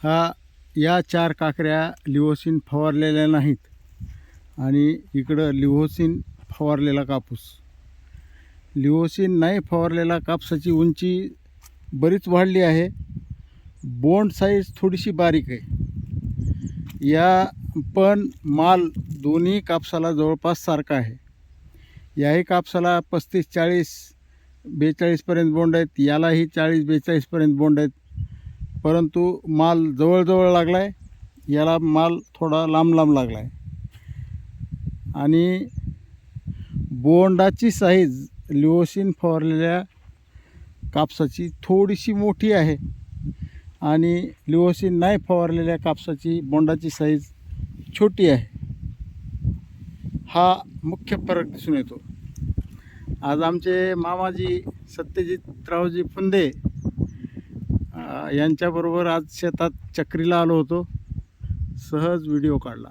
या 4 काकऱ्या लिव्होसिन फवारलेल्या नाहीत आणि इकडं लिव्होसिन फवारलेला कापूस. लिव्होसिन नाही फवारलेला कापसाची उंची बरीच वाढली आहे. बोंड साईज थोडीशी बारीक आहे. या पण माल दोन्ही कापसाला जवळपास सारखा आहे. याही कापसाला 35-40 42पर्यंत बोंड आहेत. यालाही 40-42पर्यंत बोंड आहेत. परंतु माल जवळजवळ लागला आहे. याला माल थोडा लांब लांब लागला आहे. आणि बोंडाची साईज लिव्होसिन फवारलेल्या कापसाची थोडीशी मोठी आहे आणि लिव्होसिन नाही फवारलेल्या कापसाची बोंडाची साईज छोटी आहे. हा मुख्य फरक दिसून येतो. आज आमचे मामाजी सत्यजितरावजी फुंदे यांच्याबरोबर आज शेतात चक्रीला आलो होतो. सहज व्हिडिओ काढला.